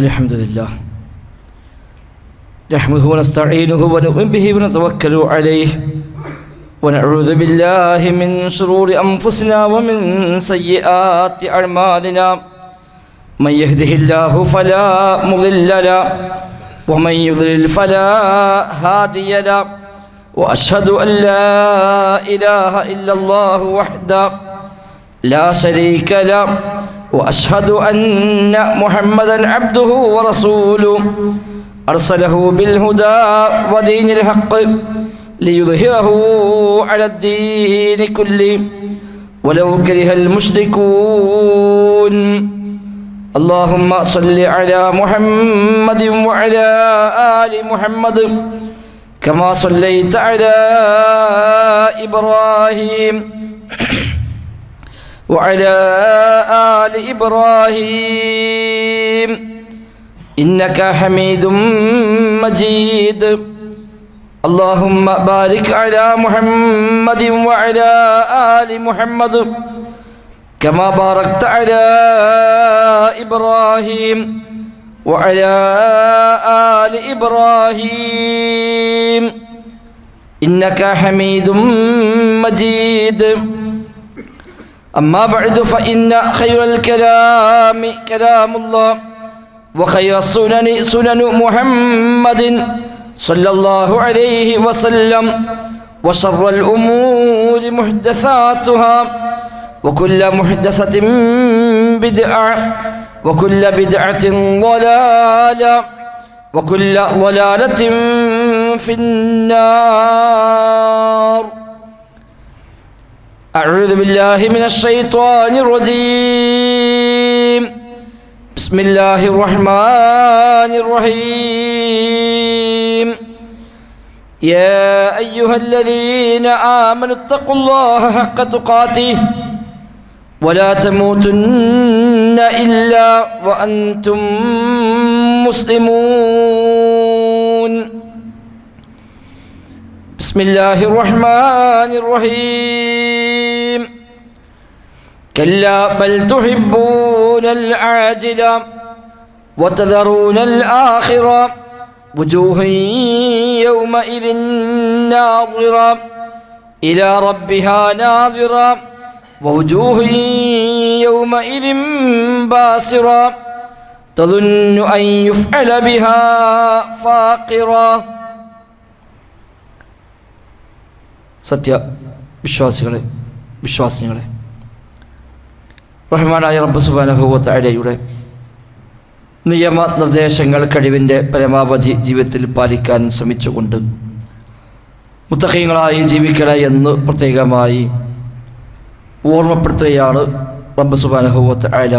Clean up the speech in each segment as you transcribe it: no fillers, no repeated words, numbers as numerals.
الحمد لله نحمده ونستعينه ونؤمن به ونتوكل عليه ونعوذ بالله من شرور أنفسنا ومن سيئات أعمالنا من يهده الله فلا مضل له ومن يضلل فلا هادي له وأشهد أن لا إله إلا الله وحده لا شريك له وأشهد أن محمدًا عبده ورسوله أرسله بالهدى ودين الحق ليظهره على الدين كله ولو كره المشركون اللهم صل على محمد وعلى آل محمد كما صليت على إبراهيم وعلى آل إبراهيم إنك حميد مجيد اللهم بارك على محمد وعلى آل محمد كما باركت على إبراهيم وعلى آل إبراهيم إنك حميد مجيد أما بعد فإن خير الكلام كلام الله وخير السنن سنن محمد صلى الله عليه وسلم وشر الأمور محدثاتها وكل محدثة بدعة وكل بدعة ضلالة وكل ضلالة في النار أعوذ بالله من الشيطان الرجيم بسم الله الرحمن الرحيم يا أيها الذين آمنوا اتقوا الله حق تقاته ولا تموتن إلا وأنتم مسلمون بسم الله الرحمن الرحيم كلا بل تحبون العاجلة وتذرون الآخرة وجوه يومئذ ناظرة إلى ربها ناظرة ووجوه يومئذ باسرة تظن أن يفعل بها فاقرة സത്യ വിശ്വാസികളെ റഹ്മാനായ റബ്ബ് സുബ്ഹാനഹു വ തആലയുടെ നിയമനിർദ്ദേശങ്ങൾ കഴിവിൻ്റെ പരമാവധി ജീവിതത്തിൽ പാലിക്കാൻ ശ്രമിച്ചുകൊണ്ട് മുത്തഖീങ്ങളായി ജീവിക്കണേ എന്ന് പ്രത്യേകമായി ഓർമ്മപ്പെടുത്തുകയാണ് റബ്ബ് സുബ്ഹാനഹു വ തആല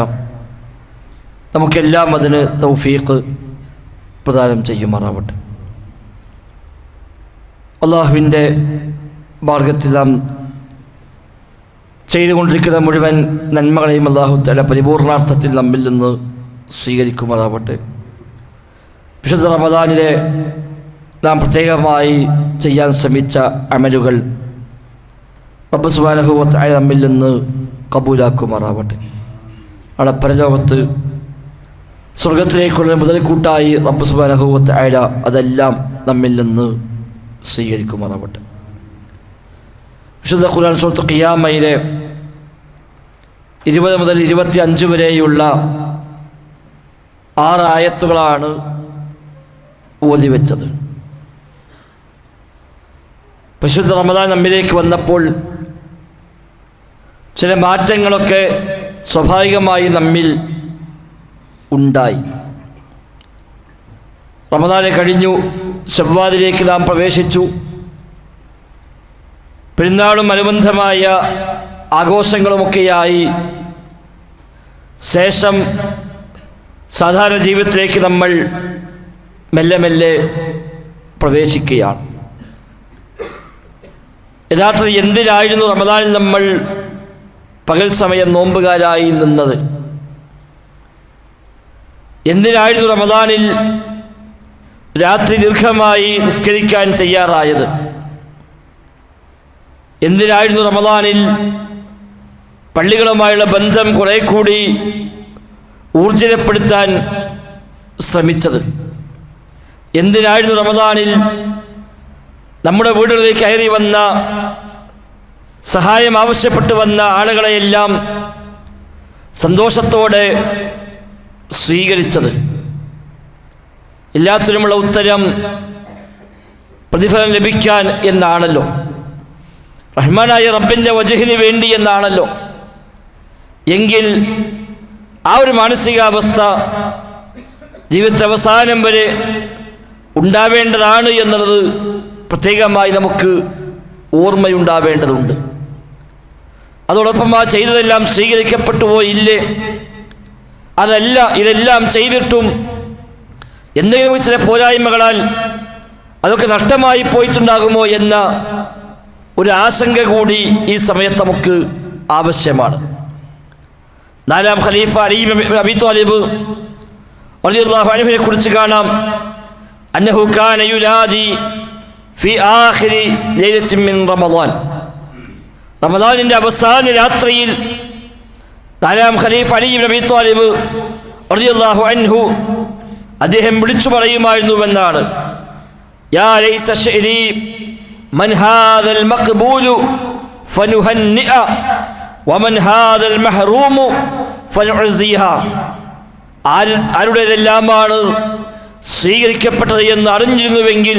നമുക്കെല്ലാം അതിന് തൗഫീഖ് പ്രദാനം ചെയ്യുമാറാവട്ടെ. അള്ളാഹുവിൻ്റെ മാർഗത്തിൽ നാം ചെയ്തുകൊണ്ടിരിക്കുന്ന മുഴുവൻ നന്മകളെയും അല്ലാഹു തആല പരിപൂർണാർത്ഥത്തിൽ നമ്മിൽ നിന്ന് സ്വീകരിക്കുമാറാവട്ടെ. വിശുദ്ധ റമദാനിലെ നാം പ്രത്യേകമായി ചെയ്യാൻ ശ്രമിച്ച അമലുകൾ റബ്ബ് സുബ്ഹാനഹു വ തആല നമ്മിൽ നിന്ന് കബൂലാക്കുമാറാവട്ടെ. അവിടെ പരലോകത്ത് സ്വർഗത്തിലേക്കുള്ള മുതൽക്കൂട്ടായി റബ്ബ് സുബ്ഹാനഹു വ തആല അതെല്ലാം നമ്മിൽ നിന്ന് സ്വീകരിക്കുമാറാവട്ടെ. വിശുദ്ധ ഖുർആൻ സൂറത്ത് ഖിയാമയിലെ 20 മുതൽ 25 വരെയുള്ള 6 ആയത്തുകളാണ് ഓതിവെച്ചത്. പരിശുദ്ധ റമദാൻ നമ്മിലേക്ക് വന്നപ്പോൾ ചില മാറ്റങ്ങളൊക്കെ സ്വാഭാവികമായി നമ്മിൽ ഉണ്ടായി. റമദാനെ കഴിഞ്ഞു, ശവ്വാലിലേക്ക് നാം പ്രവേശിച്ചു. പെരുന്നാളും അനുബന്ധമായ ആഘോഷങ്ങളുമൊക്കെയായി ശേഷം സാധാരണ ജീവിതത്തിലേക്ക് നമ്മൾ മെല്ലെ മെല്ലെ പ്രവേശിക്കുകയാണ്. യഥാർത്ഥത്തിൽ എന്തിനായിരുന്നു റമദാനിൽ നമ്മൾ പകൽ സമയം നോമ്പുകാരായി നിന്നത്? എന്തിനായിരുന്നു റമദാനിൽ രാത്രി ദീർഘമായി നിസ്കരിക്കാൻ തയ്യാറായത്? എന്തിനായിരുന്നു റമദാനിൽ പള്ളികളുമായുള്ള ബന്ധം കുറെ കൂടി ഊർജിതപ്പെടുത്താൻ ശ്രമിച്ചത്? എന്തിനായിരുന്നു റമദാനിൽ നമ്മുടെ വീടുകളിലേക്ക് കയറി വന്ന, സഹായം ആവശ്യപ്പെട്ട് വന്ന ആളുകളെയെല്ലാം സന്തോഷത്തോടെ സ്വീകരിച്ചത്? എല്ലാത്തിനുമുള്ള ഉത്തരം പ്രതിഫലം ലഭിക്കാൻ എന്നാണല്ലോ, റഹ്മാനായ റബ്ബിൻ്റെ വജഹിന് വേണ്ടി എന്നാണല്ലോ. എങ്കിൽ ആ ഒരു മാനസികാവസ്ഥ ജീവിതത്തെ അവസാനം വരെ ഉണ്ടാവേണ്ടതാണ് എന്നുള്ളത് പ്രത്യേകമായി നമുക്ക് ഓർമ്മയുണ്ടാവേണ്ടതുണ്ട്. അതോടൊപ്പം ആ ചെയ്തതെല്ലാം സ്വീകരിക്കപ്പെട്ടുവോ ഇല്ലേ, അതല്ല ഇതെല്ലാം ചെയ്തിട്ടും എന്തെങ്കിലും ചില പോരായ്മകളാൽ അതൊക്കെ നഷ്ടമായി പോയിട്ടുണ്ടാകുമോ എന്ന ഒരു ആശങ്ക കൂടി ഈ സമയത്ത് നമുക്ക് ആവശ്യമാണ്. നാലാം ഖലീഫ അലി ഇബ്നു അബീ ത്വാലിബ് റളിയല്ലാഹു അൻഹുവിനെ കുറിച്ച് കാണാം. അന്നഹു കാന യുനാദി ഫി ആഖിരി ലൈലത്തിൻ മിൻ റമളാൻ. റമളാനിൻ്റെ അവസാന രാത്രിയിൽ നാലാം ഖലീഫ അലി ഇബ്നു അബീ ത്വാലിബ് റളിയല്ലാഹു അൻഹു അദ്ദേഹം വിളിച്ചു പറയുമായിരുന്നുവെന്നാണ്. യാ ലൈത ശഅരി മൻ ഹാദൽ മഖ്ബൂലു ഫനുഹന്നിഅ വമൻ ഹാദൽ മഹ്റൂമു ഫനുഅസിഹ. ആരുടേതെല്ലാമാണ് സ്വീകരിക്കപ്പെട്ടത് എന്ന് അറിഞ്ഞിരുന്നുവെങ്കിൽ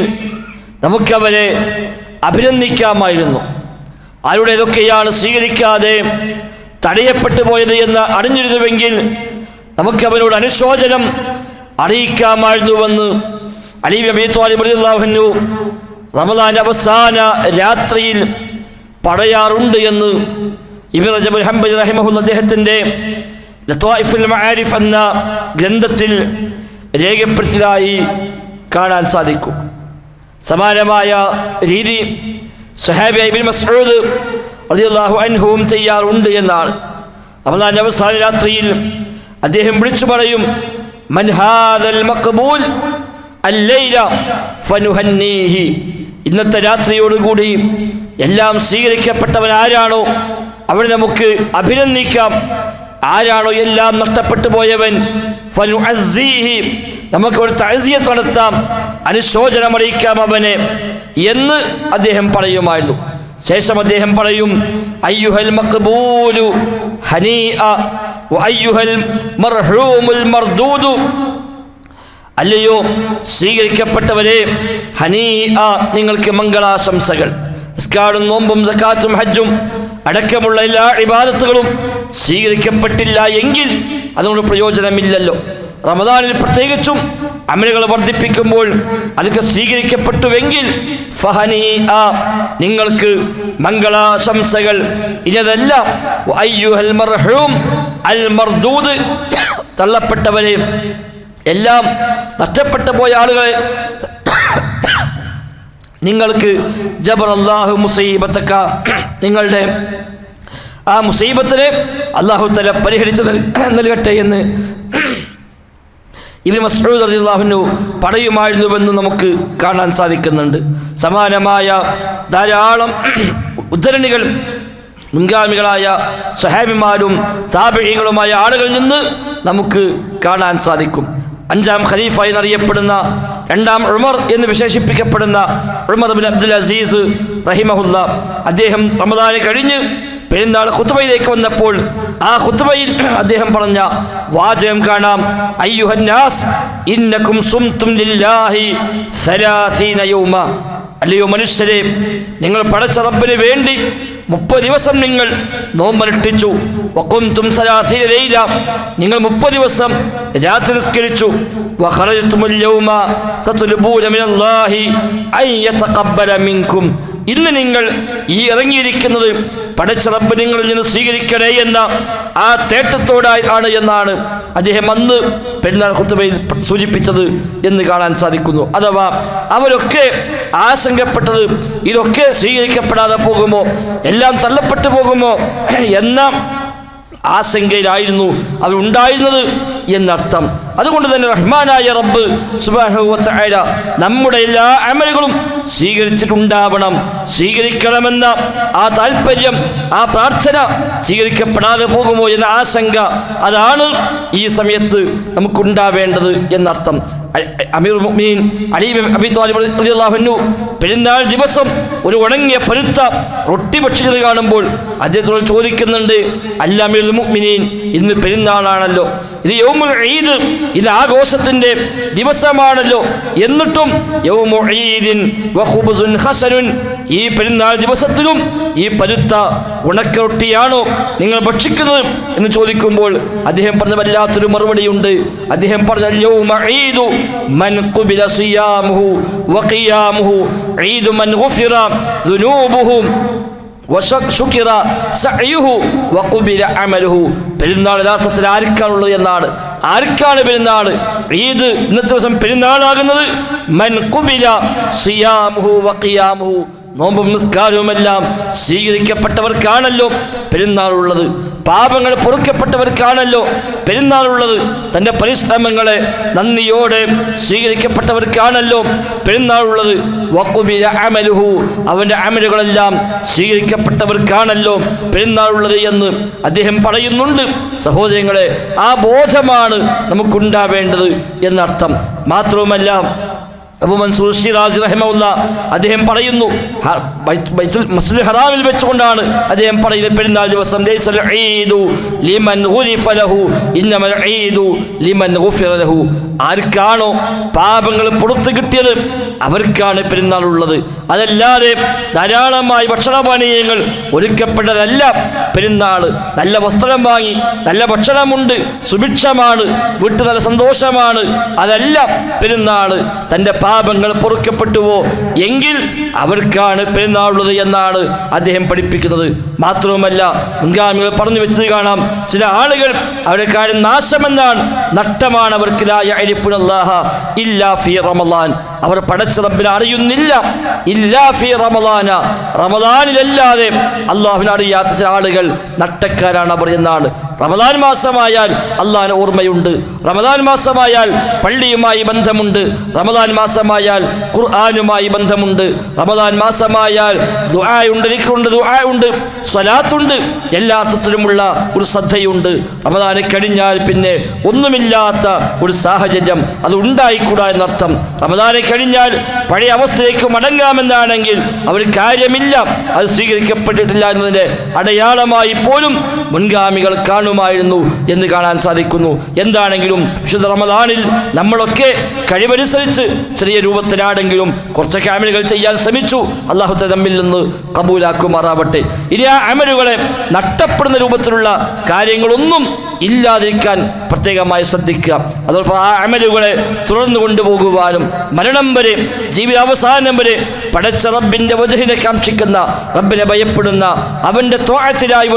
നമുക്കവരെ അഭിനന്ദിക്കാമായിരുന്നു. ആരുടേതൊക്കെയാണ് സ്വീകരിക്കാതെ തടയപ്പെട്ടു പോയത് എന്ന് അറിഞ്ഞിരുന്നുവെങ്കിൽ നമുക്കവരോട് അനുശോചനം അറിയിക്കാമായിരുന്നുവെന്ന് അലി ഇബ്നു അബീ ത്വാലിബ് റളിയല്ലാഹു അൻഹു റമളാന്റെ അവസാന രാത്രിയിൽ പറയാറുണ്ട് എന്ന് ഇബ്നു റജബ് ഹംബലി റഹിമഹുല്ലാഹ് അദ്ദേഹത്തിൻ്റെ ലത്വായിഫുൽ മആരിഫ് എന്ന ഗ്രന്ഥത്തിൽ രേഖപ്പെടുത്തിയതായി കാണാൻ സാധിക്കും. സമാനമായ രീതി സ്വഹാബി ഇബ്നു മസ്ഊദ് റളിയല്ലാഹു അൻഹുവും ചെയ്യാറുണ്ട് എന്നാണ്. റമളാന്റെ അവസാന രാത്രിയിൽ അദ്ദേഹം വിളിച്ചു പറയും, മൻ ഹാദൽ മഖ്ബൂൽ അല്ലൈല ഫനുഹന്നീഹി. ഇന്നത്തെ രാത്രിയോടുകൂടി എല്ലാം സ്വീകരിക്കപ്പെട്ടവൻ ആരാണോ അവനെ നമുക്ക് അഭിനന്ദിക്കാം. ആരാണോ എല്ലാം നഷ്ടപ്പെട്ടു പോയവൻ ഫനുഅസ്സിഹി, നമുക്ക് ഒരു തഅസിയത്ത് നടത്താം, അനുശോചനം അറിയിക്കാം അവനെ എന്ന് അദ്ദേഹം പറയുമായിരുന്നു. ശേഷം അദ്ദേഹം പറയും, അയ്യുഹൽ മഖ്ബൂലു ഹനീഅ വ അയ്യുഹൽ മർഹൂമുൽ മർദൂദു. അല്ലയോ സ്വീകരിക്കപ്പെട്ടവരെ, ഹനീഅ, നിങ്ങൾക്ക് മംഗളാശംസകൾ. നിസ്കാരം, നോമ്പും സക്കാത്തും ഹജ്ജും അടക്കമുള്ള എല്ലാ ഇബാദത്തുകളും സ്വീകരിക്കപ്പെട്ടില്ല എങ്കിൽ അതുകൊണ്ട് പ്രയോജനമില്ലല്ലോ. റമദാനിൽ പ്രത്യേകിച്ചും അമലുകൾ വർദ്ധിപ്പിക്കുമ്പോൾ അതൊക്കെ സ്വീകരിക്കപ്പെട്ടുവെങ്കിൽ ഫഹനീഅ, നിങ്ങൾക്ക് മംഗളാശംസകൾ. ഇതല്ല അയ്യുഹൽ മർഹൂം അൽ മർദൂദ്, തള്ളപ്പെട്ടവരെ, എല്ലാം നഷ്ടപ്പെട്ടു പോയ ആളുകളെ, നിങ്ങൾക്ക് ജബറല്ലാഹു മുസീബത്തക, നിങ്ങളുടെ ആ മുസീബത്തിനെ അല്ലാഹു തആല പരിഹരിച്ച് നൽകട്ടെ എന്ന് ഇബ്നു മസ്ഊദ് റളിയല്ലാഹു അൻഹു പറയുമായിരുന്നുവെന്ന് നമുക്ക് കാണാൻ സാധിക്കുന്നുണ്ട്. സമാനമായ ധാരാളം ഉദ്ധരണികൾ മുൻഗാമികളായ സ്വഹാബിമാരും താബിഈങ്ങളുമായ ആളുകളിൽ നിന്ന് നമുക്ക് കാണാൻ സാധിക്കും. അഞ്ചാം ഖലീഫ എന്നറിയപ്പെടുന്ന, രണ്ടാം ഉമർ എന്ന് വിശേഷിപ്പിക്കപ്പെടുന്ന ഉമർ ഇബ്നു അബ്ദുൽ അസീസ് റഹിമഹുല്ലാ, അദ്ദേഹം റമദാൻ കഴിഞ്ഞ് പെരുന്നാൾ ഖുത്ബയിലേക്ക് വന്നപ്പോൾ ആ ഖുത്ബയിൽ അദ്ദേഹം പറഞ്ഞ വാചകം കാണാം, അയ്യുഹന്നാസ് ഇന്നകും സുംതും ലില്ലാഹി 30 യൗമ. അല്ലയോ മനുഷ്യരെ, നിങ്ങൾ പടച്ച റബ്ബിന് വേണ്ടി 30 ദിവസം നിങ്ങൾ നോമ്പനുഷ്ഠിച്ചു. വഖുംതും 30 ലൈല, നിങ്ങൾ 30 ദിവസം രാത്രി നിസ്കരിച്ചു. വഖറജ്തുമുൽ യൗമ തത്ലുബൂന മിനല്ലാഹി അൻ യതഖബ്ബല മിൻകും. ഇന്ന് നിങ്ങൾ ഈ ഇറങ്ങിയിരിക്കുന്നത് പടച്ച റബ്ബ് നിങ്ങളിൽ നിന്ന് സ്വീകരിക്കണേ എന്ന ആ തേട്ടത്തോടായി ആണ് എന്നാണ് അദ്ദേഹം അന്ന് പെരുന്നാൾ ഖുത്ബയിൽ സൂചിപ്പിച്ചത് എന്ന് കാണാൻ സാധിക്കുന്നു. അഥവാ അവരൊക്കെ ആശങ്കപ്പെട്ടത് ഇതൊക്കെ സ്വീകരിക്കപ്പെടാതെ പോകുമോ, എല്ലാം തള്ളപ്പെട്ടു പോകുമോ എന്ന ആശങ്കയിലായിരുന്നു അവരുണ്ടായിരുന്നത് എന്നർത്ഥം. അതുകൊണ്ട് തന്നെ റഹ്മാനായ റബ്ബ് സുബ്ഹാനഹു വ തആല നമ്മുടെ എല്ലാ അമലുകളും സ്വീകരിച്ചിട്ടുണ്ടാവണം, സ്വീകരിക്കണമെന്ന ആ താല്പര്യം, ആ പ്രാർത്ഥന സ്വീകരിക്കപ്പെടാതെ പോകുമോ എന്ന ആശങ്ക, അതാണ് ഈ സമയത്ത് നമുക്കുണ്ടാവേണ്ടത് എന്നർത്ഥം. അമീറുൽ മുഅ്മിനീൻ അലി ഇബ്നു അബീ ത്വാലിബ് റളിയല്ലാഹു അൻഹു പെരുന്നാൾ ദിവസം ഒരു ഉണങ്ങിയ പരുത്ത റൊട്ടി ഭക്ഷിക്കുന്നത് കാണുമ്പോൾ അദ്ദേഹത്തോട് ചോദിക്കുന്നുണ്ട്, അല്ല അമീറുൽ മുഅ്മിനീൻ, ഇന്ന് പെരുന്നാളാണല്ലോ, ഇത് യൗമുൽ ഈദ്, ഇത് ആഘോഷത്തിന്റെ ദിവസമാണല്ലോ, എന്നിട്ടും യൗമു ഈദിൻ വ ഖുബ്സുൻ ഹസനുൻ, ഈ പെരുന്നാൾ ദിവസത്തിലും ഈ പരുത്ത ഉണക്കറൊട്ടിയാണോ നിങ്ങൾ ഭക്ഷിക്കുന്നത് എന്ന് ചോദിക്കുമ്പോൾ അദ്ദേഹം പറഞ്ഞ വല്ലാത്തൊരു മറുപടിയുണ്ട്. അദ്ദേഹം പറഞ്ഞ യൗമ ഈദു മൻ ഖുബില സിയാമുഹു വ ഖിയാമുഹു ഈദു മൻ ഗുഫിറ ദുനൂബുഹു വശുകിറ സഅയുഹു വഖുബില അമലുഹു. പെരുന്നാൾ യഥാർത്ഥത്തിൽ ആർക്കാണുള്ളത് എന്നാണ്. ആർക്കാണ് പെരുന്നാൾ? ഈദ് ഇന്നത്തെ ദിവസം പെരുന്നാളാകുന്നത് മൻ ഖുബില സിയാമുഹു വ ഖിയാമുഹു, നോമ്പും നിസ്കാരവുമെല്ലാം സ്വീകരിക്കപ്പെട്ടവർക്കാണല്ലോ പെരുന്നാളുള്ളത്. പാപങ്ങൾ പൊറുക്കപ്പെട്ടവർക്കാണല്ലോ പെരുന്നാളുള്ളത്. തൻ്റെ പരിശ്രമങ്ങളെ നന്ദിയോടെ സ്വീകരിക്കപ്പെട്ടവർക്കാണല്ലോ പെരുന്നാളുള്ളത്. വഖുബില അമലുഹു, അവൻ്റെ അമലുകളെല്ലാം സ്വീകരിക്കപ്പെട്ടവർക്കാണല്ലോ പെരുന്നാളുള്ളത് എന്ന് അദ്ദേഹം പറയുന്നുണ്ട്. സഹോദരങ്ങളെ, ആ ബോധമാണ് നമുക്കുണ്ടാവേണ്ടത് എന്നർത്ഥം. മാത്രവുമല്ല, അബൂ മൻസൂർ ശിറാസി റഹിമഹുല്ലാ അദ്ദേഹം പറയുന്നു, മസ്ജിദുൽ ഹറാമിൽ വെച്ചുകൊണ്ടാണ് അദ്ദേഹം പറയുന്നത്, പെരുന്നാൾ ദിവസം ലൈസൽ ഈദു ലിമൻ ഗുരിഫ ലഹു ഇന്നമൽ ഈദു ലിമൻ ഗുഫിറ ലഹു, ആർക്കാണോ പാപങ്ങൾ പുറത്തു കിട്ടിയത് അവർക്കാണ് പെരുന്നാൾ ഉള്ളത്. അതല്ലാതെ ധാരാളമായി ഭക്ഷണപാനീയങ്ങൾ ഒരുക്കപ്പെട്ടതല്ല പെരുന്നാൾ. നല്ല വസ്ത്രം വാങ്ങി, നല്ല ഭക്ഷണമുണ്ട്, സുഭിക്ഷമാണ്, വീട്ടിൽ നല്ല സന്തോഷമാണ്, അതല്ല പെരുന്നാൾ. തൻ്റെ പാപങ്ങൾ പൊറുക്കപ്പെട്ടുവോ എങ്കിൽ അവർക്കാണ് പെരുന്നാളുള്ളത് എന്നാണ് അദ്ദേഹം പഠിപ്പിക്കുന്നത്. മാത്രവുമല്ല, മുൻഗാമികൾ പറഞ്ഞു വെച്ചത് കാണാം, ചില ആളുകൾ അവരുടെ കാര്യം നാശമെന്നാണ്, നഷ്ടമാണ് അവർക്ക്. ലാ യഅരിഫുനല്ലാഹ ഇല്ലാ ഫീ റമളാൻ, അവർ പടച്ച റബ്ബിനെ അറിയുന്നില്ല ഇല്ലാ ഫീ റമളാന, റമളാനിലല്ലാതെ അല്ലാഹുവിനെ അറിയാത്ത ചില ആളുകൾ നട്ടക്കാരാണ് അവർ എന്നാണ്. റമളാൻ മാസമായാൽ അല്ലാഹുവിനെ ഓർമ്മയുണ്ട്, റമളാൻ മാസമായാൽ പള്ളിയുമായി ബന്ധമുണ്ട്, റമളാൻ മാസമായാൽ ഖുർആനുമായി ബന്ധമുണ്ട്, റമളാൻ മാസമായാൽ ദുആയുണ്ട്, ദിക്റുണ്ട്, ദുആയുണ്ട്, സ്വലാത്തുണ്ട്, എല്ലാ അർത്ഥത്തിലുമുള്ള ഒരു ശ്രദ്ധയുണ്ട്. റമളാൻ കഴിഞ്ഞാൽ പിന്നെ ഒന്നുമില്ലാത്ത ഒരു സാഹചര്യം അത് ഉണ്ടായിക്കൂടാ എന്നർത്ഥം. റമളാനെ കഴിഞ്ഞാൽ പഴയ അവസ്ഥയിലേക്ക് മടങ്ങാമെന്നാണെങ്കിൽ അവർ കാര്യമില്ല, അത് സ്വീകരിക്കപ്പെട്ടിട്ടില്ല എന്നതിൻ്റെ അടയാളമായി പോലും മുൻഗാമികൾ കാണുമായിരുന്നു എന്ന് കാണാൻ സാധിക്കുന്നു. എന്താണെങ്കിലും വിശുദ്ധ റമളാനിൽ നമ്മളൊക്കെ കഴിവനുസരിച്ച് ചെറിയ രൂപത്തിലാണെങ്കിലും കുറച്ചൊക്കെ അമലുകൾ ചെയ്യാൻ ശ്രമിച്ചു. അല്ലാഹു തആല നമ്മിൽ നിന്ന് ഖബൂലാക്കുമാറാവട്ടെ. ഇനി ആ അമലുകളെ നഷ്ടപ്പെടുന്ന രൂപത്തിലുള്ള കാര്യങ്ങളൊന്നും ഇല്ലാതിരിക്കാൻ പ്രത്യേകമായി ശ്രദ്ധിക്കുക. അതോടൊപ്പം ആ അമലുകളെ തുടർന്നു കൊണ്ടുപോകുവാനും മരണം വരെ, ജീവിതാവസാനം വരെ പടച്ച റബ്ബിൻ്റെ വജ്ഹിനെ കാക്ഷിക്കുന്ന, റബ്ബിനെ ഭയപ്പെടുന്ന, അവൻ്റെ ത്വഅത്തിലായി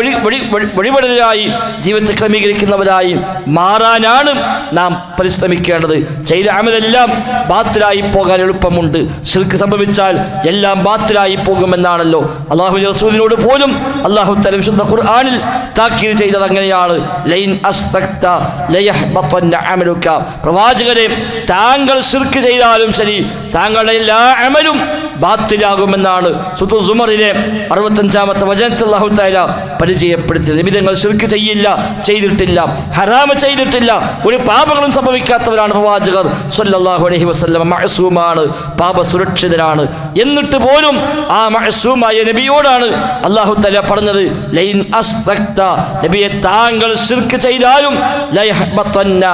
വഴിപെടലായി ജീവിതത്തെ ക്രമീകരിക്കുന്നവരായി മാറാനാണ് നാം പരിശ്രമിക്കേണ്ടത്. ചെയ്ത അമലെല്ലാം ബാത്തിലായി പോകാൻ എളുപ്പമുണ്ട്. ശിർക്ക് സംഭവിച്ചാൽ എല്ലാം ബാത്തിലായി പോകുമെന്നാണല്ലോ അല്ലാഹു റസൂലിനോട് പോലും അല്ലാഹു തആല വിശുദ്ധ ഖുർആനിൽ താക്കീത് ചെയ്തത് അങ്ങനെയാണ്. ലൈൻ അസ്തക്ത ലയഹ്ബതന്ന അമലുക, പ്രവാചകരെ താങ്കൾ ശിർക്ക് ചെയ്താലും ശരി താങ്കളുടെ എല്ലാ അമലും ബാത്തിലാകുമെന്നാണ് സൂറത്തുൽ സുമറിലെ 65-ാമത്തെ വചനത്തിൽ അല്ലാഹു തആല പരിചയപ്പെടുത്തിയത്. നിബിധങ്ങൾ ശിർക്ക് ചെയ്യില്ല, ചെയ്തിട്ടില്ല, ഹറാമ് ചെയ്തിട്ടില്ല, ഒരു പാപങ്ങളും സംഭവിക്കാത്തവരാണ് പ്രവാചകർ സ്വല്ലല്ലാഹു അലൈഹി വസല്ലം. മഅസൂമാണ്, പാപസുരക്ഷിതരാണ്. എന്നിട്ട് പോലും ആ മഅസൂമായ നബിയോടാണ് അല്ലാഹു തആല പറഞ്ഞത്, ലൈൻ അസ്തക്ത, നബിയെ താങ്കൾ ശിർക്ക് ചെയ്താലും ലയഹ്ബതന്ന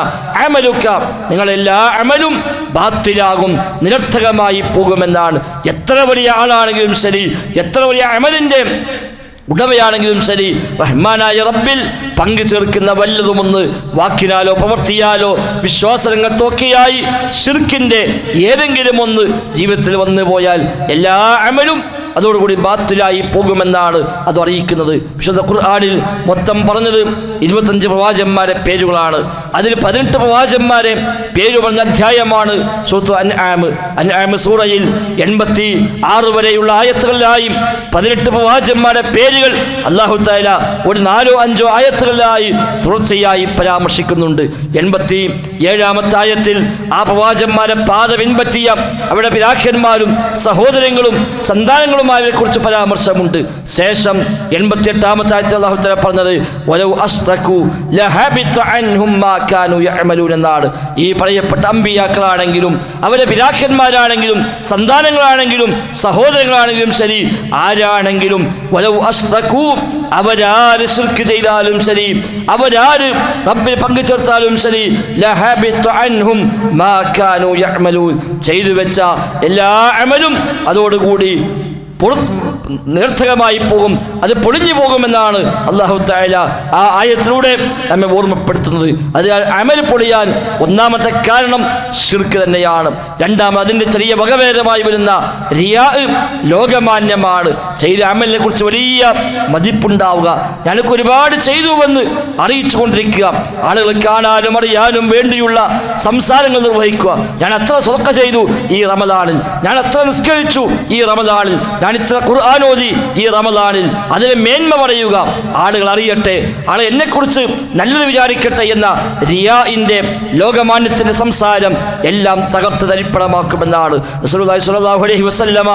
അമലുക, നിങ്ങളെല്ലാ അമലും ബാത്തിലാകും, നിരർത്ഥകമായി പോകുമെന്നാണ്. എത്ര വലിയ ആളാണെങ്കിലും ശരി, എത്ര വലിയ അമലിൻ്റെ ഉടമയാണെങ്കിലും ശരി, റഹ്മാനായ റബ്ബിൽ പങ്കു ചേർക്കുന്ന വല്ലതുമൊന്ന് വാക്കിനാലോ പ്രവർത്തിയാലോ വിശ്വാസരംഗത്തൊക്കെയായി ശിർക്കിൻ്റെ ഏതെങ്കിലും ഒന്ന് ജീവിതത്തിൽ വന്നു പോയാൽ എല്ലാ അമലും അതോടുകൂടി ബാത്തിലായി പോകുമെന്നാണ് അത് അറിയിക്കുന്നത്. വിശുദ്ധ ഖുർആനിൽ മൊത്തം പറഞ്ഞത് 25 പ്രവാചകന്മാരെ പേരുകളാണ്. അതിൽ 18 പ്രവാചകന്മാരെ പേര് പറഞ്ഞ അധ്യായമാണ് സൂറത്ത് അൻആം സൂറയിൽ 86 വരെയുള്ള ആയത്തുകളിലായി 18 പ്രവാചകന്മാരുടെ പേരുകൾ അല്ലാഹു തആല ഒരു 4-5 ആയത്തുകളിലായി തുടർച്ചയായി പരാമർശിക്കുന്നുണ്ട്. 87-ാമത്തെ ആയത്തിൽ ആ പ്രവാചകന്മാരെ പാത പിൻപറ്റിയ അവരുടെ പിതാക്കന്മാരും സഹോദരങ്ങളും സന്താനങ്ങളുമായവരെ കുറിച്ച് പരാമർശമുണ്ട്. ശേഷം 88-ാമത്തെ ആയത്തിൽ അല്ലാഹു തആല പറഞ്ഞത് വലൗ അശ്റകൂ ലഹബിത അൻഹും മാ കാനൂ യഅമലൂൻ എന്നാണ്. ഈ പറയപ്പെട്ട അമ്പിയാക്കളാണെങ്കിലും അവരുടെ പിതാക്കന്മാരാണെങ്കിലും സന്താനങ്ങളാണെങ്കിലും സഹോദരങ്ങളാണെങ്കിലും ശരി, ആരാണെങ്കിലും വലൗ അശ്റകൂ അവരാര് ശിർക്ക് ചെയ്താലും ശരി, അവരാര് റബ്ബിൽ പങ്കു ചേർത്താലും ശരി, ലഹബിത അൻഹും മാ കാനൂ യഅമലൂൻ ചെയ്തു വെച്ച എല്ലാ അമലും അതോടുകൂടി നിരർത്ഥകമായി പോകും, അത് പൊളിഞ്ഞു പോകുമെന്നാണ് അല്ലാഹു തആല ആ ആയത്തിലൂടെ നമ്മെ ഓർമ്മപ്പെടുത്തുന്നത്. അതിനാൽ അമൽ പൊളിയാൻ ഒന്നാമത്തെ കാരണം ശിർക്ക് തന്നെയാണ്. രണ്ടാമത് അതിൻ്റെ ചെറിയ വകഭേദമായി വരുന്ന റിയാ, ലോകമാന്യമാണ്. ചെയ്ത അമലിനെ കുറിച്ച് വലിയ മതിപ്പുണ്ടാവുക, ഞാനൊക്കെ ഒരുപാട് ചെയ്തുവെന്ന് അറിയിച്ചു കൊണ്ടിരിക്കുക, ആളുകൾ കാണാനും അറിയാനും വേണ്ടിയുള്ള സംസാരങ്ങൾ നിർവഹിക്കുക. ഞാൻ അത്ര സ്വതക്ക ചെയ്തു ഈ റമദാനിൽ, ഞാൻ അത്ര നിസ്കരിച്ചു ഈ റമദാനിൽ, ഞാൻ ഇത്ര ഖുർആൻ ഓതി ഈ റമദാനിൽ, അതിനെ മേന്മ പറയുക, ആളുകൾ അറിയട്ടെ, ആളെ എന്നെക്കുറിച്ച് നല്ലത് വിചാരിക്കട്ടെ എന്ന റിയാഇന്റെ ലോകമാന്യത്തിന്റെ സംസാരം എല്ലാം തകർത്ത് തരിപ്പണമാക്കുമെന്നാണ് റസൂലുള്ളാഹി സ്വല്ലല്ലാഹു അലൈഹി വസല്ലമ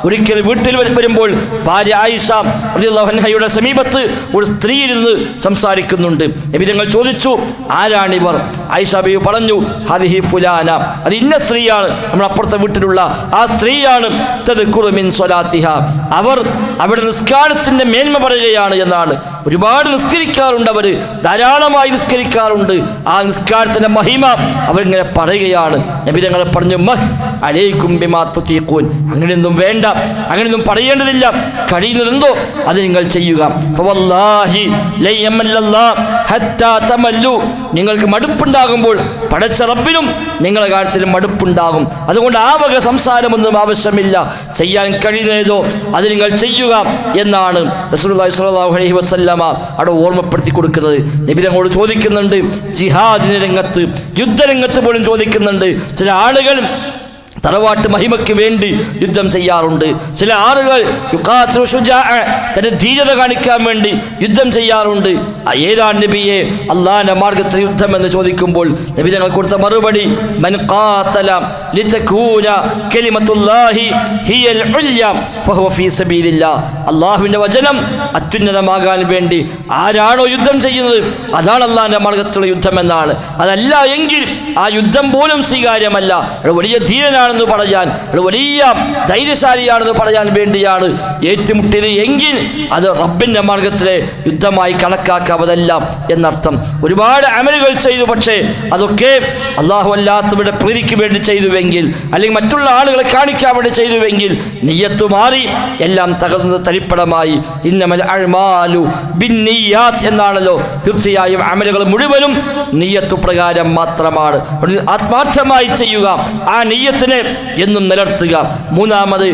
ഒരിക്കൽ വീട്ടിൽ വരുമ്പോൾ ഭാര്യ ആയിഷ റളിയല്ലാഹു അൻഹയുടെ സമീപത്ത് ഒരു സ്ത്രീ ഇരുന്ന് സംസാരിക്കുന്നുണ്ട്. നബി തങ്ങൾ ചോദിച്ചു, ആരാണിവർ? ആയിഷ ബീവി പറഞ്ഞു, ഹദിഹി ഫുലാന, അത് ഇന്ന സ്ത്രീയാണ്, നമ്മൾ അപ്പുറത്തെ വീട്ടിലുള്ള ആ സ്ത്രീയാണ്. തദ്കുറു മിൻ സ്വലാത്തിഹ, അവർ അവിടെ നിസ്കാരത്തിന്റെ മേന്മ പറയുകയാണ് എന്നാണ്. ഒരുപാട് നിസ്കരിക്കാറുണ്ട്, അവർ ധാരാളമായി നിസ്കരിക്കാറുണ്ട്. ആ നിസ്കാരത്തിന്റെ മഹിമ അവരിങ്ങനെ പറയുകയാണ്. നബി തങ്ങൾ പറഞ്ഞു, മഹ് അലൈക്കും ബിമാ തുതീഖൂൻ, അങ്ങനെയൊന്നും വേണ്ട, അങ്ങനെയൊന്നും പറയേണ്ടതില്ല, കഴിയുന്നതെന്തോ അത് നിങ്ങൾ ചെയ്യുക. ഫവല്ലാഹി ലയമല്ലല്ലാഹ് ഹത്താ തമല്ലു, നിങ്ങൾക്ക് മടുപ്പുണ്ടാകുമ്പോൾ പടച്ച റബ്ബിനും നിങ്ങളുടെ കാര്യത്തിൽ മടുപ്പുണ്ടാകും. അതുകൊണ്ട് ആ വക സംസാരമൊന്നും ആവശ്യമില്ല, ചെയ്യാൻ കഴിയുന്നതോ അത് നിങ്ങൾ ചെയ്യുക എന്നാണ് റസൂലുള്ളാഹി സ്വല്ലല്ലാഹു അലൈഹി വസല്ലമ അവിടെ ഓർമ്മപ്പെടുത്തി കൊടുക്കുന്നത്. നബി തങ്ങളോട് ചോദിക്കുന്നുണ്ട്, ജിഹാദിന്റെ രംഗത്ത്, യുദ്ധരംഗത്ത് പോലും ചോദിക്കുന്നുണ്ട്. ചില ആളുകൾ തറവാട്ട് മഹിമയ്ക്ക് വേണ്ടി യുദ്ധം ചെയ്യാറുണ്ട്. ചില ആളുകൾ തന്റെ ധീരത കാണിക്കാൻ വേണ്ടി യുദ്ധം ചെയ്യാറുണ്ട്. ഏതാണ് നബിയെ അള്ളാഹുവിന്റെ മാർഗത്തിൽ യുദ്ധം എന്ന് ചോദിക്കുമ്പോൾ നബി തങ്ങൾ കൊടുത്ത മറുപടി, മൻ ഖാതല ലിതകൂന കലിമത്തുല്ലാഹി ഹിയൽ ഉൽയ ഫഹുവ ഫീ സബീലില്ലാഹ്, അള്ളാഹുവിന്റെ വചനം അത്യുന്നതമാകാൻ വേണ്ടി ആരാണോ യുദ്ധം ചെയ്യുന്നത് അതാണ് അള്ളാഹുവിന്റെ മാർഗത്തിലുള്ള യുദ്ധം എന്നാണ്. അതല്ല എങ്കിൽ ആ യുദ്ധം പോലും സ്വീകാര്യമല്ല. വലിയ ധീരനാണ് പറയാൻ, വലിയ ധൈര്യശാലിയാണെന്ന് പറയാൻ വേണ്ടിയാണ് ഏറ്റുമുട്ടിയത് എങ്കിൽ അത് റബ്ബിന്റെ മാർഗത്തിലെ യുദ്ധമായി കണക്കാക്കാവതല്ല എന്നർത്ഥം. ഒരുപാട് അമലുകൾ ചെയ്തു, പക്ഷേ അതൊക്കെ അല്ലാഹു അല്ലാത്തവരുടെ പ്രീതിക്ക് വേണ്ടി ചെയ്തുവെങ്കിൽ, അല്ലെങ്കിൽ മറ്റുള്ള ആളുകളെ കാണിക്കാൻ വേണ്ടി ചെയ്തുവെങ്കിൽ നിയ്യത്ത് മാറി എല്ലാം തകർന്ന് തരിപ്പണമായി. ഇന്നമൽ അഅ്മാലു ബിന്നിയ്യാത്ത് എന്നാണല്ലോ. തീർച്ചയായും അമലുകൾ മുഴുവനും നിയ്യത്ത് പ്രകാരം മാത്രമാണ്. ആത്മാർത്ഥമായി ചെയ്യുക, ആ നിയ്യത്തിനെ എന്നും നിലർത്തുക. മൂന്നാമത്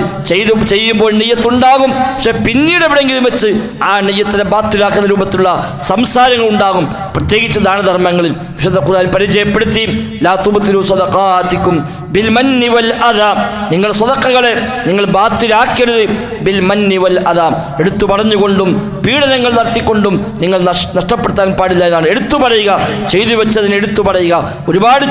ചെയ്യുമ്പോൾ നിയ്യത്തുണ്ടാകും, പക്ഷെ പിന്നീട് എവിടെയെങ്കിലും വെച്ച് ആ നിയ്യത്തിനെ ബാത്തിലാക്കുന്ന രൂപത്തിലുള്ള സംസാരങ്ങൾ ഉണ്ടാകും. പ്രത്യേകിച്ച് ദാനധർമ്മങ്ങളിൽ വിശുദ്ധ ഖുർആൻ പരിചയപ്പെടുത്തി, ലാ തുബ്തിലു സദഖാതികും ബിൽ മന്നി വൽ അദാ, നിങ്ങൾ സ്വതക്കകളെ നിങ്ങൾ ബാത്തിലാക്കരുത്, ബിൽ മന്നി വൽ അദാ, എടുത്തു പറഞ്ഞുകൊണ്ടും പീഡനങ്ങൾ നടത്തിക്കൊണ്ടും നിങ്ങൾ നഷ്ടപ്പെടുത്താൻ പാടില്ല എന്നാണ് എടുത്തു പറയുക. ചെയ്തു വെച്ചതിന് എടുത്തു പറയുക. ഒരുപാട്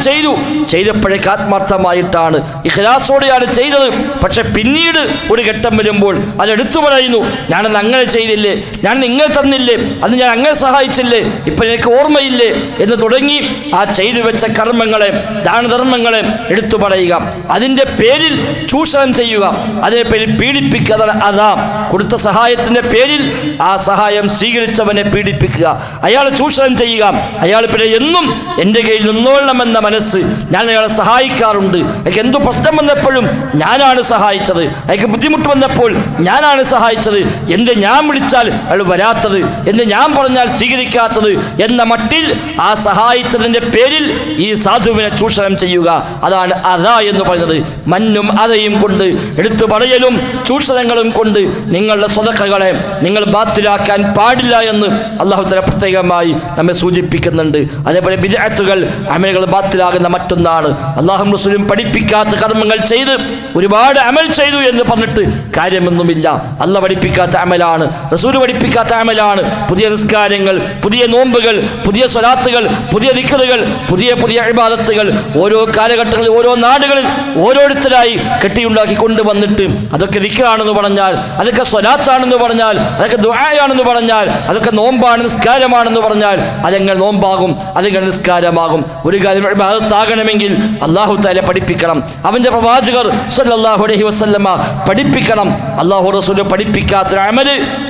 ചെയ്തപ്പോഴേക്ക് ആത്മാർത്ഥമായിട്ടാണ്, ഇഖ്ലാസോടെയാണ് ചെയ്തത്, പക്ഷെ പിന്നീട് ഒരു ഘട്ടം വരുമ്പോൾ അത് എടുത്തു പറയുന്നു, ഞാനത് അങ്ങനെ ചെയ്തില്ലേ, ഞാൻ നിങ്ങൾ തന്നില്ലേ, അന്ന് ഞാൻ അങ്ങനെ സഹായിച്ചില്ലേ, ഇപ്പം എനിക്ക് ഓർമ്മയില്ലേ എന്ന് തുടങ്ങി ആ ചെയ്തു വെച്ച കർമ്മങ്ങളെ, ദാനധർമ്മങ്ങളെ എടുത്തു പറയുക. അതിൻ്റെ പേരിൽ ചൂഷണം ചെയ്യുക, അതേ പേരിൽ പീഡിപ്പിക്കുക. അതാ കൊടുത്ത സഹായത്തിൻ്റെ പേരിൽ ആ സഹായം സ്വീകരിച്ചവനെ പീഡിപ്പിക്കുക, അയാളെ ചൂഷണം ചെയ്യുക. അയാൾ പിന്നെ എന്നും എൻ്റെ കയ്യിൽ നിന്നോളണമെന്ന മനസ്സ്. ഞാൻ അയാളെ സഹായിക്കാറുണ്ട്, എനിക്ക് എന്തു പ്രശ്നം വന്നപ്പോഴും ഞാനാണ് സഹായിച്ചത്, അയാൾക്ക് ബുദ്ധിമുട്ട് വന്നപ്പോൾ ഞാനാണ് സഹായിച്ചത്, എന്ത് ഞാൻ വിളിച്ചാൽ അയാൾ വരാത്തത്, എന്ത് ഞാൻ പറഞ്ഞാൽ സ്വീകരിക്കാത്തത് എന്ന എന്ന മട്ടിൽ ആ സഹായിച്ചതിൻ്റെ പേരിൽ ഈ സാധുവിനെ ചൂഷണം ചെയ്യുക, അതാണ് അദാ എന്ന് പറയുന്നത്. മന്നും അതയും കൊണ്ട്, എടുത്തു പറയലും ചൂഷണങ്ങളും കൊണ്ട് നിങ്ങളുടെ സ്വതക്കകളെ നിങ്ങൾ ബാത്തിലാക്കാൻ പാടില്ല എന്ന് അല്ലാഹു തആല പ്രത്യേകമായി നമ്മെ സൂചിപ്പിക്കുന്നുണ്ട്. അതേപോലെ ബിദ്അത്തുകൾ, അമലുകൾ ബാത്തിലാകുന്ന മറ്റൊന്നാണ്. അല്ലാഹുവും റസൂലും പഠിപ്പിക്കാത്ത കർമ്മങ്ങൾ ചെയ്ത് ഒരുപാട് അമൽ ചെയ്തു എന്ന് പറഞ്ഞിട്ട് കാര്യമൊന്നുമില്ല. അല്ലാഹു പഠിപ്പിക്കാത്ത അമലാണ്, റസൂൽ പഠിപ്പിക്കാത്ത അമലാണ് പുതിയ നിസ്കാരങ്ങൾ, പുതിയ നോമ്പുകൾ, പുതിയ സ്വലാത്തുകൾ, പുതിയ ദിക്റുകൾ, പുതിയ പുതിയ ഇബാദത്തുകൾ. ഓരോ കാലഘട്ടങ്ങളിൽ ഓരോ നാടുകളിൽ ഓരോരുത്തരായി കെട്ടിയുണ്ടാക്കി കൊണ്ടുവന്നിട്ട് അതൊക്കെ ദിക്റാണെന്ന് പറഞ്ഞാൽ, അതൊക്കെ സ്വലാത്താണെന്ന് പറഞ്ഞാൽ, അതൊക്കെ ദുആയാണെന്ന് പറഞ്ഞാൽ, അതൊക്കെ നോമ്പാണ് നിസ്കാരമാണെന്ന് പറഞ്ഞാൽ അതെങ്ങനെ നോമ്പാകും, അതെങ്ങനെ നിസ്കാരമാകും? ഒരു കാര്യം ഇബാദത്താകണമെങ്കിൽ അല്ലാഹു തആല പഠിപ്പിക്കണം, അവൻ്റെ പ്രവാചകർ സ്വല്ലല്ലാഹു അലൈഹി വസല്ലമ പഠിപ്പിക്കണം. അല്ലാഹു റസൂൽ പഠിപ്പിക്കാത്ത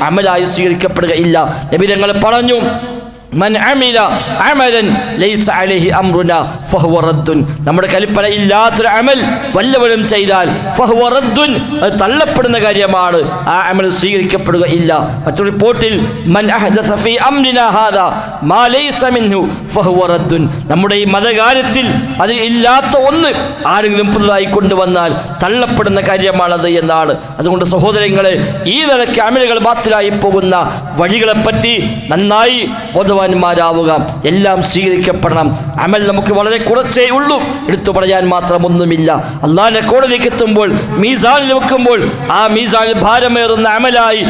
അമലായി സ്വീകരിക്കപ്പെടുകയില്ല. നബി തങ്ങൾ പറഞ്ഞു, മൻ അമില അമലൻ ലൈസ അലൈഹി അംറുന ഫഹുവ റദ്ദുൻ. നമ്മുടെ കൽപ്പന ഇല്ലാത്തൊരു അമൽ വല്ലവരും ചെയ്താൽ ഫഹുവ റദ്ദുൻ, അത് തള്ളപ്പെടുന്ന കാര്യമാണ്, ആ അമൽ സ്വീകരിക്കപ്പെടുകയില്ല. മറ്റൊരു റിപ്പോർട്ടിൽ മൻ അഹ്ദസ ഫീ അംരിനാ ഹാദാ മാ ലൈസ മിൻഹു ഫഹുവ റദ്ദുൻ. നമ്മുടെ ഈ മതകാര്യത്തിൽ അതിൽ ഇല്ലാത്ത ഒന്ന് ആരെങ്കിലും പുതുതായി കൊണ്ടുവന്നാൽ തള്ളപ്പെടുന്ന കാര്യമാണത് എന്നാണ്. അതുകൊണ്ട് സഹോദരങ്ങളെ, ഈ നിലയ്ക്ക് അമലുകൾ ബാത്തിലായി പോകുന്ന വഴികളെപ്പറ്റി നന്നായി ബോധവാന്മാരാവുക. എല്ലാം സ്വീകരിക്കപ്പെടണം. അമൽ നമുക്ക് വളരെ കുറച്ചേ ഉള്ളൂ, എടുത്തു പറയാൻ മാത്രം ഒന്നുമില്ല. അല്ലാഹുവിന്റെ കോടതിക്ക് എത്തുമ്പോൾ മീസാനിൽ വെക്കുമ്പോൾ ആ മീസാനിൽ ഭാരമേറുന്ന അമലായി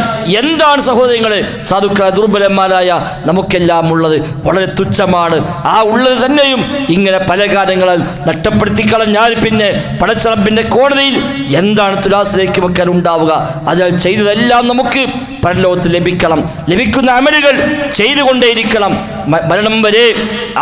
എന്താണ് സഹോദരങ്ങളെ സാധുക്കളായ ദുർബലന്മാരായ നമുക്കെല്ലാം ഉള്ളത്? വളരെ തുച്ഛമാണ്. ആ ഉള്ളത് തന്നെയും ഇങ്ങനെ പല കാര്യങ്ങളാൽ നഷ്ടപ്പെടുത്തി കളഞ്ഞാൽ പിന്നെ പടച്ച റബ്ബിന്റെ കോടതിയിൽ എന്താണ് തുലാസിലേക്ക് വെക്കാൻ ഉണ്ടാവുക? അത് ചെയ്തതെല്ലാം നമുക്ക് പരലോകത്ത് ലഭിക്കണം. ലഭിക്കുന്ന അമലുകൾ ചെയ്തുകൊണ്ടേയിരിക്കണം. മരണം വരെ,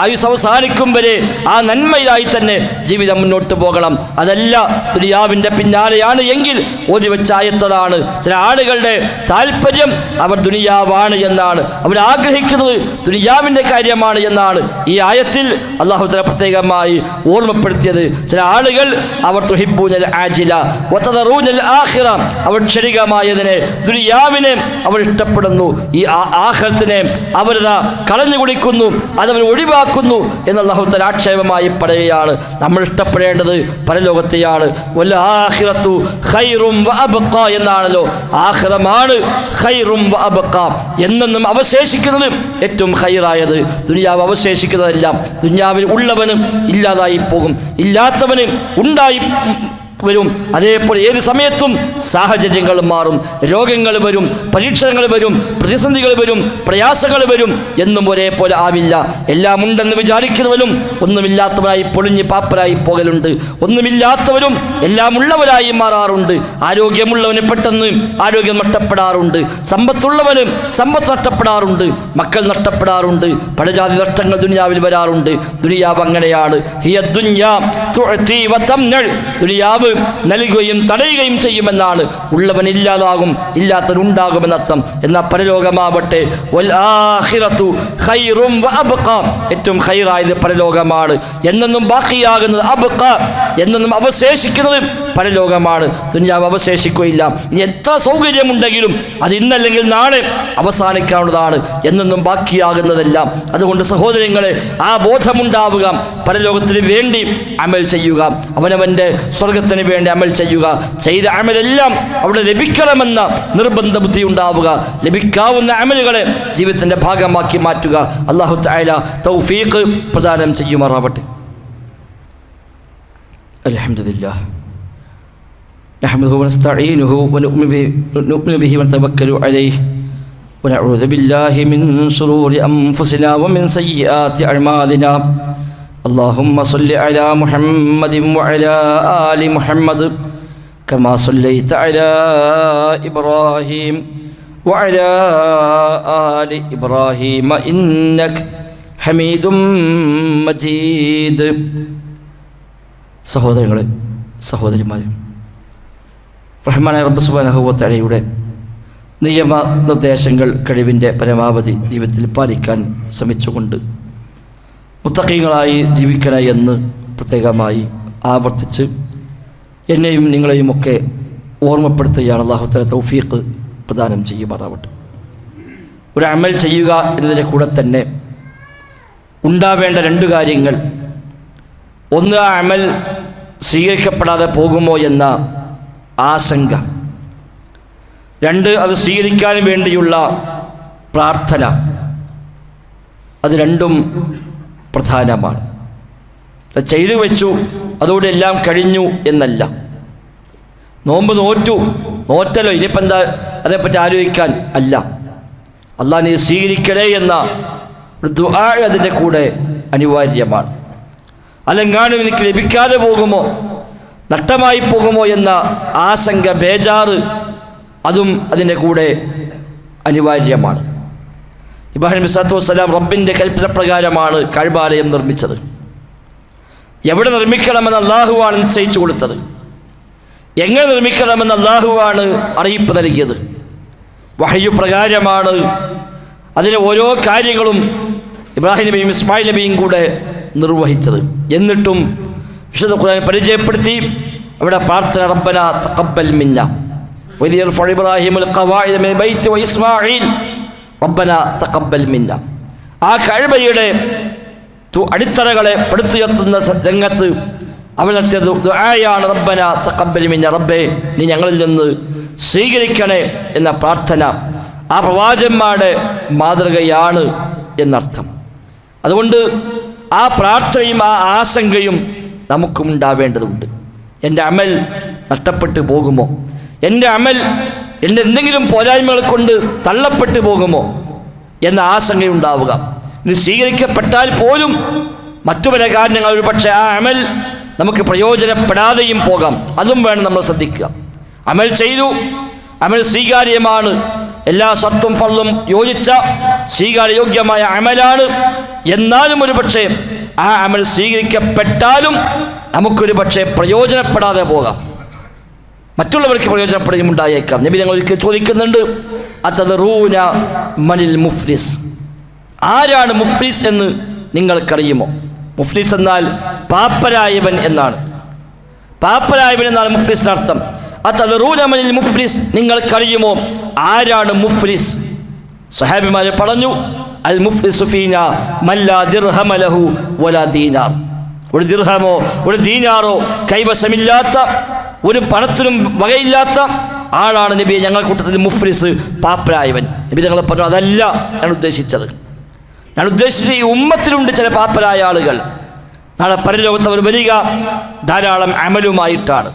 ആയുസ് അവസാനിക്കും വരെ ആ നന്മയിലായി തന്നെ ജീവിതം മുന്നോട്ട് പോകണം. അതല്ല ദുനിയാവിൻ്റെ പിന്നാലെയാണ് എങ്കിൽ ഓതി വെച്ച ആയത്തതാണ്. ചില ആളുകളുടെ താല്പര്യം അവർ ദുനിയാവാണ് എന്നാണ്, അവർ ആഗ്രഹിക്കുന്നത് ദുനിയാവിൻ്റെ കാര്യമാണ് എന്നാണ് ഈ ആയത്തിൽ അല്ലാഹു തആല പ്രത്യേകമായി ഓർമ്മപ്പെടുത്തിയത്. ചില ആളുകൾ അവർ തുഹിബ്ബൂനൽ ആജില വതദറൂനൽ ആഖിറ, അവർ ക്ഷണികമായതിനെ ദുനിയാവിനെ അവർ ഇഷ്ടപ്പെടുന്നു, ഈ ആഖിറത്തിനെ അവരതാ കളഞ്ഞു കുടിക്കുന്നു, അതവർ ഒഴിവാക്കുന്നു എന്ന് അല്ലാഹു തആല ആക്ഷേപമായി പറയുകയാണ്. നമ്മൾ ഇഷ്ടപ്പെടേണ്ടത് പരലോകത്തെയാണ്. വൽ ആഖിറത്തു ഖൈറും വഅബ്ഖാ എന്നാണല്ലോ. ആഖിറമാണ് ഖൈറും വഅബ്ഖാ, എന്നെന്നും അവശേഷിക്കുന്നത് ഏറ്റവും ഖൈറായത്. ദുനിയാവ് അവശേഷിക്കുന്നതെല്ലാം ദുനിയാവിൽ ഉള്ളവനും ഇല്ലാതായി പോകും, ഇല്ലാത്തവന് ഉണ്ടായി വരും. അതേപോലെ ഏത് സമയത്തും സാഹചര്യങ്ങൾ മാറും, രോഗങ്ങൾ വരും, പരീക്ഷണങ്ങൾ വരും, പ്രതിസന്ധികൾ വരും, പ്രയാസങ്ങൾ വരും. എന്നും ഒരേപോലെ ആവില്ല. എല്ലാം ഉണ്ടെന്ന് വിചാരിക്കുന്നവരും ഒന്നുമില്ലാത്തവരായി പൊളിഞ്ഞ് പാപ്പരായി പോകലുണ്ട്. ഒന്നുമില്ലാത്തവരും എല്ലാം ഉള്ളവരായി മാറാറുണ്ട്. ആരോഗ്യമുള്ളവന് പെട്ടെന്ന് ആരോഗ്യം നഷ്ടപ്പെടാറുണ്ട്. സമ്പത്തുള്ളവന് സമ്പത്ത് നഷ്ടപ്പെടാറുണ്ട്. മക്കൾ നഷ്ടപ്പെടാറുണ്ട്. പലജാതി നഷ്ടങ്ങൾ ദുനിയാവിൽ വരാറുണ്ട്. ദുനിയാവ് അങ്ങനെയാണ്. ഹിയ ദുനിയാ തുഅതി വതംനൽ, ദുനിയാവ് നൽകുകയും തടയുകയും ചെയ്യുമെന്നാണ്. ഉള്ളവൻ ഇല്ലാതാകും, ഇല്ലാത്തവനുണ്ടാകുമെന്നർത്ഥം. എന്നാൽ പരലോകമാവട്ടെ വൽ ആഖിറത്തു ഖൈറും വഅബ്ഖാ, ഏറ്റവും ഖൈറായത് പരലോകമാണ്. എന്നെന്നും ബാക്കിയാകുന്നത് അബ്ഖാ, എന്നെന്നും അവശേഷിക്കുന്നത് പരലോകമാണ്. ദുനിയാവ് അവശേഷിക്കുകയില്ല. ഇനി എത്ര സൗകര്യമുണ്ടെങ്കിലും അത് ഇന്നല്ലെങ്കിൽ നാളെ അവസാനിക്കാവുന്നതാണ്. എന്നെന്നും ബാക്കിയാകുന്നതെല്ലാം. അതുകൊണ്ട് സഹോദരങ്ങളെ, ആ ബോധമുണ്ടാവുക. പരലോകത്തിന് വേണ്ടി അമൽ ചെയ്യുക, അവനവൻ്റെ സ്വർഗത്തിന് വേണ്ടി അമൽ ചെയ്യുക. ചെയ്ത അമലെല്ലാം അവിടെ ലഭിക്കണമെന്ന നിർബന്ധ ബുദ്ധി ഉണ്ടാവുക. ലഭിക്കാവുന്ന അമലുകളെ ജീവിതത്തിൻ്റെ ഭാഗമാക്കി മാറ്റുക. അല്ലാഹു തആല തൗഫീഖ് പ്രദാനം ചെയ്യുമാറാവട്ടെ. അൽഹംദുലില്ലാഹ് നഹ്മദുഹു വനസ്തഈനുഹു വനുഅ്മിനു ബിഹി വനതവക്കലു അലൈഹി വനഊദു ബില്ലാഹി മിൻ ശുറൂരി അൻഫുസിനാ വമിൻ സയ്യിആതി അഅ്മാലിനാ. اللهم صل على محمد وعلى آل محمد كما صليت على إبراهيم وعلى آل إبراهيم إنك حميد مجيد. സഹോദരങ്ങളെ, സഹോദരിമാരെ, റഹ്മാനായ റബ്ബ് സുബ്ഹാനഹു വ തആലയുടെ നിയമ നിർദ്ദേശങ്ങൾ കഴിവിൻ്റെ പരമാവധി ജീവിതത്തിൽ പാലിക്കാൻ ശ്രമിച്ചുകൊണ്ട് മുത്തഖീങ്ങളായി ജീവിക്കണേ എന്ന് പ്രത്യേകമായി ആവർത്തിച്ച് എന്നെയും നിങ്ങളെയുമൊക്കെ ഓർമ്മപ്പെടുത്തുകയാണ്. അല്ലാഹു തആല തൗഫീഖ് പ്രദാനം ചെയ്യുമാറാവട്ടെ. ഒരു അമൽ ചെയ്യുക എന്നതിൻ്റെ കൂടെ തന്നെ ഉണ്ടാവേണ്ട രണ്ട് കാര്യങ്ങൾ. ഒന്ന്, ആ അമൽ സ്വീകരിക്കപ്പെടാതെ പോകുമോ എന്ന ആശങ്ക. രണ്ട്, അത് സ്വീകരിക്കാൻ വേണ്ടിയുള്ള പ്രാർത്ഥന. അത് രണ്ടും പ്രധാനമാണ്. ചെയ്തു വെച്ചു അതോടെ എല്ലാം കഴിഞ്ഞു എന്നല്ല. നോമ്പ് നോറ്റല്ലോ, ഇനിയിപ്പോൾ എന്താ അതേപ്പറ്റി ആലോചിക്കാൻ അല്ല. അള്ളാഹ് നീ സ്വീകരിക്കണേ എന്ന ഒരു ദുആ അതിൻ്റെ കൂടെ അനിവാര്യമാണ്. അല്ലെങ്ങാനും എനിക്ക് ലഭിക്കാതെ പോകുമോ, നഷ്ടമായി പോകുമോ എന്ന ആശങ്ക, ബേജാറ്, അതും അതിൻ്റെ കൂടെ അനിവാര്യമാണ്. ഇബ്രാഹിം നബി സ്വല്ലല്ലാഹു അലൈഹി വസല്ലം റബ്ബിൻ്റെ കൽപ്പന പ്രകാരമാണ് കഅബാലയം നിർമ്മിച്ചത്. എവിടെ നിർമ്മിക്കണമെന്ന് അള്ളാഹുവാണ് നിശ്ചയിച്ചു കൊടുത്തത്. എങ്ങനെ നിർമ്മിക്കണമെന്ന് അള്ളാഹുവാണ് അറിയിപ്പ് നൽകിയത്. വഹയ്യു പ്രകാരമാണ് അതിലെ ഓരോ കാര്യങ്ങളും ഇബ്രാഹിം നബിയും ഇസ്മായിൽ നബിയും കൂടെ നിർവഹിച്ചത്. എന്നിട്ടും വിശുദ്ധ ഖുർആൻ പരിചയപ്പെടുത്തി അവിടെ പ്രാർത്ഥന, റബ്ബന തഖബ്ബൽ മിന്ന വഇദ് യർഫഉ ഇബ്രാഹിമുൽ ഖവാഇദ മിനൽ ബൈത്തി വഇസ്മാഈൽ റബ്ബന തഖബ്ബൽ മിന്ന. ആ കഅബയുടെ അടിത്തറകളെ പടുത്തുയർത്തുന്ന രംഗത്ത് അവൾ നടത്തിയ ദുആയാണ് റബ്ബന തഖബ്ബൽ മിന്ന, റബ്ബേ നീ ഞങ്ങളിൽ നിന്ന് സ്വീകരിക്കണേ എന്ന പ്രാർത്ഥന. ആ പ്രവാചകന്മാരുടെ മാതൃകയാണ് എന്നർത്ഥം. അതുകൊണ്ട് ആ പ്രാർത്ഥനയും ആ ആശങ്കയും നമുക്കും ഉണ്ടാവേണ്ടതുണ്ട്. എൻ്റെ അമൽ നഷ്ടപ്പെട്ടു പോകുമോ, എൻ്റെ അമൽ എൻ്റെ എന്തെങ്കിലും പോരായ്മകൾ കൊണ്ട് തള്ളപ്പെട്ടു പോകുമോ എന്ന ആശങ്കയുണ്ടാവുക. ഇത് സ്വീകരിക്കപ്പെട്ടാൽ പോലും മറ്റു പല കാരണങ്ങൾ ഒരു പക്ഷേ ആ അമൽ നമുക്ക് പ്രയോജനപ്പെടാതെയും പോകാം. അതും വേണം നമ്മൾ ശ്രദ്ധിക്കുക. അമൽ ചെയ്തു, അമൽ സ്വീകാര്യമാണ്, എല്ലാ ഷർത്തും ഫർളും യോജിച്ച സ്വീകാര്യയോഗ്യമായ അമലാണ്. എന്നാലും ഒരു പക്ഷേ ആ അമൽ സ്വീകരിക്കപ്പെട്ടാലും നമുക്കൊരു പക്ഷേ പ്രയോജനപ്പെടാതെ പോകാം, മറ്റുള്ളവർക്ക് പ്രയോജനപ്പെടുകയും ഉണ്ടായേക്കാം. നബി ഞങ്ങൾ ഒരിക്കൽ ചോദിക്കുന്നുണ്ട്, അതദറൂന മനിൽ മുഫ്ലിസ്, ആരാണ് മുഫ്ലിസ് എന്ന് നിങ്ങൾക്കറിയുമോ? മുഫ്ലിസ് എന്നാൽ പാപ്പരായവൻ എന്നാണ്. പാപ്പരായവൻ എന്നാണ് മുഫ്ലിസിന് അർത്ഥം. അതദറൂന മനിൽ മുഫ്ലിസ്, നിങ്ങൾക്കറിയുമോ ആരാണ് മുഫ്ലിസ്? സ്വഹാബിമാർ പറഞ്ഞു, അൽ മുഫ്ലിസു ഫീനാ മല്ലാ ദിർഹമ ലഹു വലാ ദീനാർ. ഒരു ദിർഹമോ ഒരു ദീനാറോ കൈവശമില്ലാത്ത, ഒരു പണത്തിനും വകയില്ലാത്ത ആളാണ് നബി ഞങ്ങൾ കൂട്ടത്തിൽ മുഫ്ലിസ്, പാപ്പരായവൻ. നബി ഞങ്ങൾ പറഞ്ഞു, അതല്ല ഞാൻ ഉദ്ദേശിച്ചത്. ഞാൻ ഉദ്ദേശിച്ച ഈ ഉമ്മത്തിലുണ്ട് ചില പാപ്പരായ ആളുകൾ. നാളെ പരലോകത്ത് അവർ വരിക ധാരാളം അമലുമായിട്ടാണ്.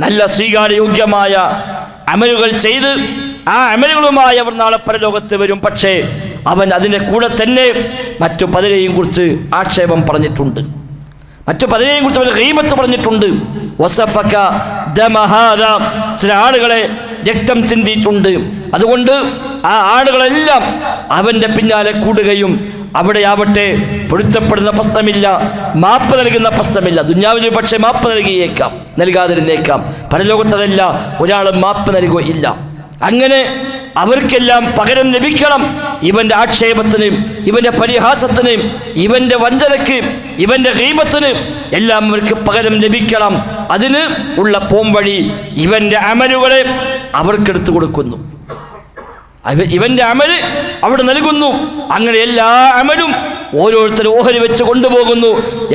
നല്ല സ്വീകാര്യയോഗ്യമായ അമലുകൾ ചെയ്ത് ആ അമലുകളുമായി അവർ നാളെ പരലോകത്ത് വരും. പക്ഷേ അവൻ അതിൻ്റെ കൂടെ തന്നെ മറ്റു പലരെയും കുറിച്ച് ആക്ഷേപം പറഞ്ഞിട്ടുണ്ട്, മറ്റു പലരെയും കുറിച്ച് അവൻ ഗീബത്ത് പറഞ്ഞിട്ടുണ്ട്. വസഫക ദമഹാദ, ചില ആളുകളെ രക്തം ചിന്തിയിട്ടുണ്ട്. അതുകൊണ്ട് ആ ആളുകളെല്ലാം അവൻ്റെ പിന്നാലെ കൂടുകയും അവിടെയാവട്ടെ പൊരുത്തപ്പെടുന്ന പ്രശ്നമില്ല, മാപ്പ് നൽകുന്ന പ്രശ്നമില്ല. ദുന്യാവിൽ പക്ഷേ മാപ്പ് നൽകിയേക്കാം, നൽകാതിരുന്നേക്കാം. പരലോകത്തതല്ല, ഒരാൾ മാപ്പ് നൽകുകയില്ല. അങ്ങനെ അവർക്കെല്ലാം പകരം ലഭിക്കണം. ഇവൻ്റെ ആക്ഷേപത്തിന്, ഇവൻ്റെ പരിഹാസത്തിന്, ഇവൻ്റെ വഞ്ചനയ്ക്ക്, ഇവൻ്റെ ഗീബത്തിന് എല്ലാം അവർക്ക് പകരം ലഭിക്കണം. അതിന് ഉള്ള പോംവഴി ഇവൻ്റെ അമലുകളെ അവർക്കെടുത്തു കൊടുക്കുന്നു. ഇവൻ്റെ അമല് അവിടെ നൽകുന്നു. അങ്ങനെ എല്ലാ അമലും ഓരോരുത്തരും ഓഹരി വെച്ച് കൊണ്ടുപോകുന്നു.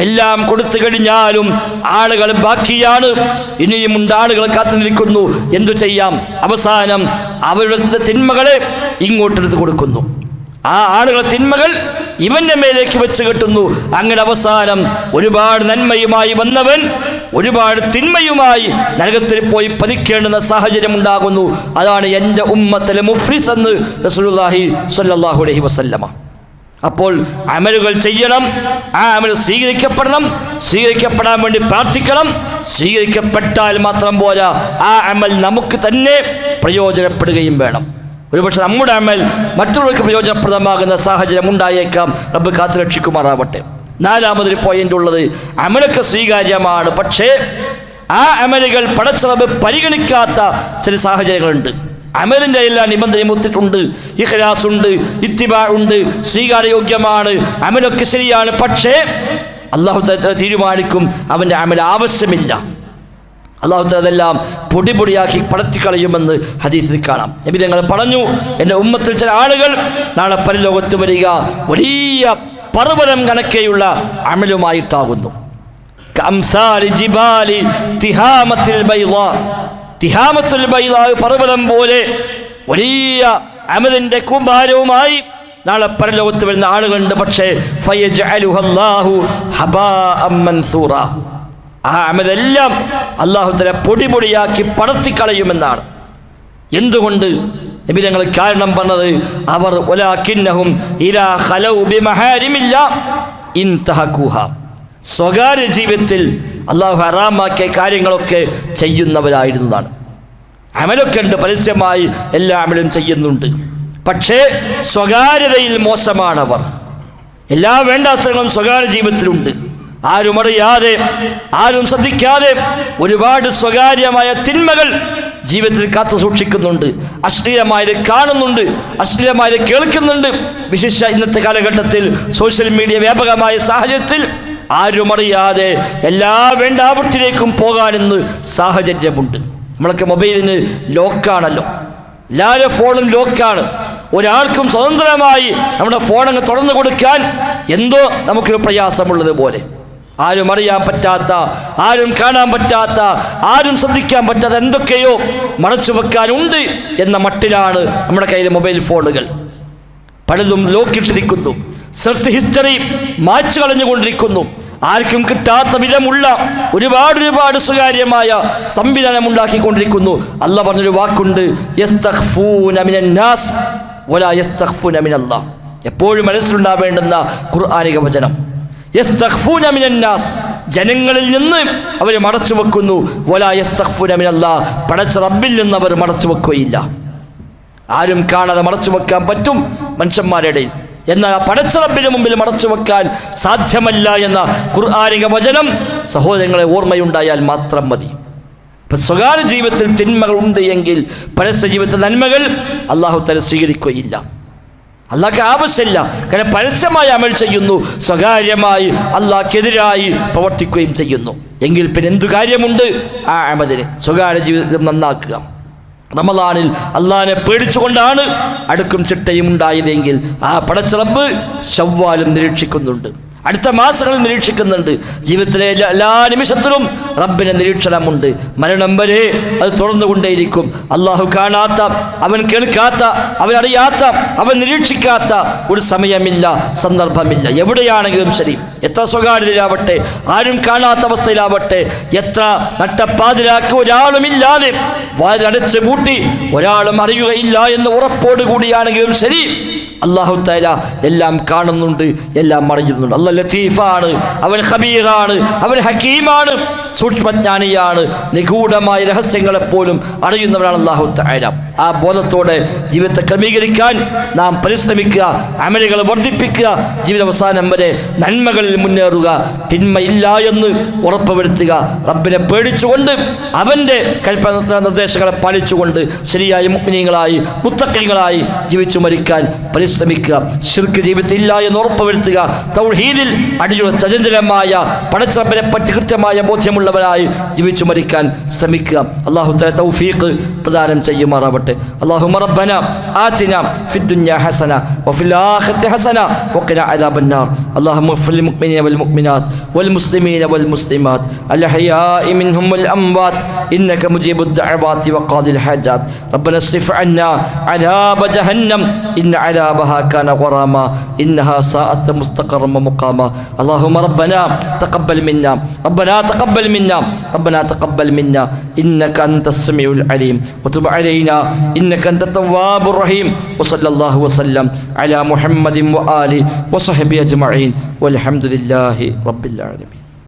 എല്ലാം കൊടുത്തു കഴിഞ്ഞാലും ആളുകൾ ബാക്കിയാണ്, ഇനിയുമുണ്ട് ആളുകൾ കാത്തു നിൽക്കുന്നു. എന്തു ചെയ്യാം? അവസാനം അവരുടെ തിന്മകളെ ഇങ്ങോട്ടെടുത്ത് കൊടുക്കുന്നു. ആ ആളുകളെ തിന്മകൾ ഇവൻ്റെ മേലേക്ക് വെച്ച് കെട്ടുന്നു. അങ്ങനെ അവസാനം ഒരുപാട് നന്മയുമായി വന്നവൻ ഒരുപാട് തിന്മയുമായി നരകത്തിൽ പോയി പതിക്കേണ്ടുന്ന സാഹചര്യം ഉണ്ടാകുന്നു. അതാണ് എൻ്റെ ഉമ്മത്തിലെ മുഫ്ലിസ് എന്ന് റസൂലുള്ളാഹി സ്വല്ലല്ലാഹു അലൈഹി വസല്ലമ. അപ്പോൾ അമലുകൾ ചെയ്യണം, ആ അമൽ സ്വീകരിക്കപ്പെടണം, സ്വീകരിക്കപ്പെടാൻ വേണ്ടി പ്രാർത്ഥിക്കണം. സ്വീകരിക്കപ്പെട്ടാൽ മാത്രം പോരാ, ആ അമൽ നമുക്ക് തന്നെ പ്രയോജനപ്പെടുകയും വേണം. ഒരുപക്ഷെ നമ്മുടെ അമൽ മറ്റുള്ളവർക്ക് പ്രയോജനപ്രദമാകുന്ന സാഹചര്യം ഉണ്ടായേക്കാം. റബ്ബ് കാത്തുരക്ഷിക്കുമാറാവട്ടെ. നാലാമതൊരു പോയിന്റ് ഉള്ളത്, അമലൊക്കെ സ്വീകാര്യമാണ്, പക്ഷേ ആ അമലുകൾ പടച്ച റബ്ബ് പരിഗണിക്കാത്ത ചില സാഹചര്യങ്ങളുണ്ട്. അമലിൻ്റെ എല്ലാ നിബന്ധനയും ഒത്തിട്ടുണ്ട്. ഇഖ്ലാസ് ഉണ്ട്, ഇത്തിബാ ഉണ്ട്, സ്വീകാര്യയോഗ്യമാണ്, അമലൊക്കെ ശരിയാണ്. പക്ഷേ അല്ലാഹു തആല തീരുമാനിക്കും അവൻ്റെ അമൽ ആവശ്യമില്ല. അല്ലാഹു തആല അതെല്ലാം പൊടി പൊടിയാക്കി പടത്തിക്കളയുമെന്ന് ഹദീസിൽ കാണാം. നബി തങ്ങൾ പറഞ്ഞു, എൻ്റെ ഉമ്മത്തിൽ ചില ആളുകൾ നാളെ പരലോകത്ത് വരിക വലിയ പർവ്വതം കണക്കെയുള്ള അമലുമായിട്ടാകുന്നു. കംസാലി ജിബാലി തിഹാമത്തിൽ ബൈളാ, തിഹാമത്തുൽ ബൈളാ പർവ്വതം പോലെ വലിയ അമലിന്റെ കൂമ്പാരവുമായി നാളെ പരലോകത്ത് വരുന്ന ആളുകളുണ്ട്. പക്ഷേ ഫയജ്അലുഹല്ലാഹു ഹബാഅൻ മൻസൂറ, ആ അമലെല്ലാം അല്ലാഹു തആല പൊടി പൊടിയാക്കി പടർത്തിക്കളയുമെന്നാണ്. എന്തുകൊണ്ട് നബി ഞങ്ങൾ കാരണം പറഞ്ഞത്, അവർ വലാകിന്നഹും ഇലാ ഖലൗ ബിമഹാരിമില്ലാ ഇൻതഹഖൂഹ, സ്വകാര്യ ജീവിതത്തിൽ അല്ലാഹു ഹറാമാക്കിയ കാര്യങ്ങളൊക്കെ ചെയ്യുന്നവരായിരുന്നതാണ്. അമലൊക്കെ ഉണ്ട്, പരസ്യമായി എല്ലാ അമലും ചെയ്യുന്നുണ്ട്. പക്ഷേ സ്വകാര്യതയിൽ മോശമാണവർ. എല്ലാ വേണ്ടാത്തങ്ങളും സ്വകാര്യ ജീവിതത്തിലുണ്ട്. ആരും അറിയാതെ, ആരും ശ്രദ്ധിക്കാതെ ഒരുപാട് സ്വകാര്യമായ തിന്മകൾ ജീവിതത്തിൽ കാത്തു സൂക്ഷിക്കുന്നുണ്ട്. അശ്ലീലമായത് കാണുന്നുണ്ട്, അശ്ലീലമായത് കേൾക്കുന്നുണ്ട്. വിശേഷ ഇന്നത്തെ കാലഘട്ടത്തിൽ സോഷ്യൽ മീഡിയ വ്യാപകമായ സാഹചര്യത്തിൽ ആരും അറിയാതെ എല്ലാ വേണ്ടാവൃത്തിയിലേക്കും പോകാനെന്ന് സാഹചര്യമുണ്ട്. നമ്മളൊക്കെ മൊബൈലിന് ലോക്കാണല്ലോ, എല്ലാവരുടെ ഫോണും ലോക്കാണ്. ഒരാൾക്കും സ്വതന്ത്രമായി നമ്മുടെ ഫോണങ്ങ് തുറന്നു കൊടുക്കാൻ എന്തോ നമുക്കൊരു പ്രയാസമുള്ളത് പോലെ. ആരും അറിയാൻ പറ്റാത്ത, ആരും കാണാൻ പറ്റാത്ത, ആരും ശ്രദ്ധിക്കാൻ പറ്റാത്ത എന്തൊക്കെയോ മറച്ചു വെക്കാനുണ്ട് എന്ന മട്ടിലാണ് നമ്മുടെ കയ്യിലെ മൊബൈൽ ഫോണുകൾ. പലതും ലോക്കിട്ടിരിക്കുന്നു, സെർച്ച് ഹിസ്റ്ററി മായ്ച്ചു കളഞ്ഞുകൊണ്ടിരിക്കുന്നു. ആർക്കും കിട്ടാത്ത വിധമുള്ള ഒരുപാട് സ്വകാര്യമായ സംവിധാനം ഉണ്ടാക്കിക്കൊണ്ടിരിക്കുന്നു. അല്ലാഹ് പറഞ്ഞൊരു വാക്കുണ്ട്, യസ്തഖ്ഫൂന മിനന്നാസ് വലാ യസ്തഖ്ഫൂന മിനല്ലാഹ്. എപ്പോഴും മനസ്സിലുണ്ടാവേണ്ടുന്ന ഖുർആനിക വചനം. യസ്തഖ്ഫൂന മിനന്നാസ്, ജനങ്ങളിൽ നിന്ന് അവർ മറച്ചു വെക്കുന്നു. വലാ യസ്തഖ്ഫൂന മിനല്ലാഹ്, പടച്ച റബ്ബിൽ നിന്ന് അവർ മറച്ചു വെക്കുകയില്ല. ആരും കാണാതെ മറച്ചു വെക്കാൻ പറ്റും മനുഷ്യന്മാരുടെ ഇടയിൽ, എന്നാൽ ആ പടച്ച റബ്ബിന് മുമ്പിൽ മറച്ചു വെക്കാൻ സാധ്യമല്ല എന്ന ഖുർആനിക വചനം സഹോദരങ്ങളെ ഓർമ്മയുണ്ടായാൽ മാത്രം മതി. ഇപ്പം സ്വകാര്യ ജീവിതത്തിൽ തിന്മകൾ ഉണ്ട് എങ്കിൽ പരസ്യ ജീവിതത്തിൽ നന്മകൾ അല്ലാഹു തആല സ്വീകരിക്കുകയില്ല. അള്ളാഹ്ക്ക് ആവശ്യമില്ല. കാരണം പരസ്യമായി അമൽ ചെയ്യുന്നു, സ്വകാര്യമായി അള്ളാഹ്ക്കെതിരായി പ്രവർത്തിക്കുകയും ചെയ്യുന്നു. എങ്കിൽ പിന്നെ എന്തു കാര്യമുണ്ട് ആ അമലിന്? സ്വകാര്യ ജീവിതം നന്നാക്കുക. റമളാനിൽ അള്ളാഹിനെ പേടിച്ചുകൊണ്ടാണ് അടുക്കും ചിട്ടയും ഉണ്ടായതെങ്കിൽ ആ പടച്ച റബ്ബ് ശവ്വാലും നിരീക്ഷിക്കുന്നുണ്ട്, അടുത്ത മാസങ്ങളിൽ നിരീക്ഷിക്കുന്നുണ്ട്. ജീവിതത്തിലെ എല്ലാ നിമിഷത്തിലും റബ്ബിൻ്റെ നിരീക്ഷണമുണ്ട്. മരണം വരെ അത് തുറന്നുകൊണ്ടേയിരിക്കും. അള്ളാഹു കാണാത്ത, അവൻ കേൾക്കാത്ത, അവൻ അറിയാത്ത, അവൻ നിരീക്ഷിക്കാത്ത ഒരു സമയമില്ല, സന്ദർഭമില്ല. എവിടെയാണെങ്കിലും ശരി, എത്ര സ്വകാര്യതയിലാവട്ടെ, ആരും കാണാത്ത അവസ്ഥയിലാവട്ടെ, എത്ര നട്ടപ്പാതിരാക്കി ഒരാളുമില്ലാതെ വാതിലടച്ച് പൂട്ടി ഒരാളും അറിയുകയില്ല എന്ന് ഉറപ്പോടുകൂടിയാണെങ്കിലും ശരി, അല്ലാഹു തആല എല്ലാം കാണുന്നുണ്ട്, എല്ലാം അറിയുന്നുണ്ട്. അല്ലാഹു ലത്തീഫാണ്, അവൻ ഖബീറാണ്, അവൻ ഹക്കീമാണ്, സൂക്ഷ്മജ്ഞാനിയാണ്. നിഗൂഢമായ രഹസ്യങ്ങളെപ്പോലും അറിയുന്നവരാണ് അല്ലാഹു തആല. ആ ബോധത്തോടെ ജീവിതത്തെ ക്രമീകരിക്കാൻ നാം പരിശ്രമിക്കുക, അമലുകൾ വർദ്ധിപ്പിക്കുക, ജീവിതാവസാനം വരെ നന്മകളിൽ മുന്നേറുക, തിന്മയില്ല എന്ന് ഉറപ്പുവരുത്തുക. റബ്ബിനെ പേടിച്ചുകൊണ്ട് അവൻ്റെ കൽപ്പന നിർദ്ദേശങ്ങളെ പാലിച്ചുകൊണ്ട് ശരിയായ മുഅ്മിനീങ്ങളായി മുത്തഖീങ്ങളായി ജീവിച്ചു മരിക്കാൻ പരിശ്രമിക്കുക. ശിർക്ക് ജീവിതത്തിൽ ഇല്ല എന്ന് ഉറപ്പുവരുത്തുക. തൗഹീദിൽ അടിയുറച്ച ചഞ്ചലമായ പടച്ച റബ്ബിനെ പറ്റി കൃത്യമായ ബോധ്യമുള്ളവരായി ജീവിച്ചു മരിക്കാൻ ശ്രമിക്കുക. അല്ലാഹു തആല തൗഫീഖ് പ്രദാനം ചെയ്യുമാറാവട്ടെ. അല്ലാഹുമ്മ റബ്ബനാ ആതിനാ ഫിദ്ദുനിയാ ഹസന വഫിൽ ആഖിറതി ഹസന വഖിനാ അദാബന്നാർ. അല്ലാഹുമ്മ ഇഗ്ഫിർ ലിൽ മുഅ്മിനീന വൽ മുഅ്മിനാത്ത് വൽ മുസ്ലിമീന വൽ മുസ്ലിമാത്ത് അൽ അഹ്യാഇ മിൻഹും വൽ അംവാത്ത് ഇന്നക മുജീബുദ് ദഅവാതി വഖാദിൽ ഹാജാത്ത്. റബ്ബനാ ഇസ്രിഫ് അന്നാ അദാബ ജഹന്നം ഇന്ന അദാബഹാ കാന ഗറാമാ ഇന്നഹാ സാഅത്ത് മുസ്തഖറൻ വമുഖാമാ. اللهم ربنا تقبل منا ربنا تقبل منا ربنا تقبل منا إنك أنت السميع العليم وتب علينا إنك أنت التواب الرحيم. وصلى الله وسلم على محمد وآله وصحبه أجمعين والحمد لله رب العالمين.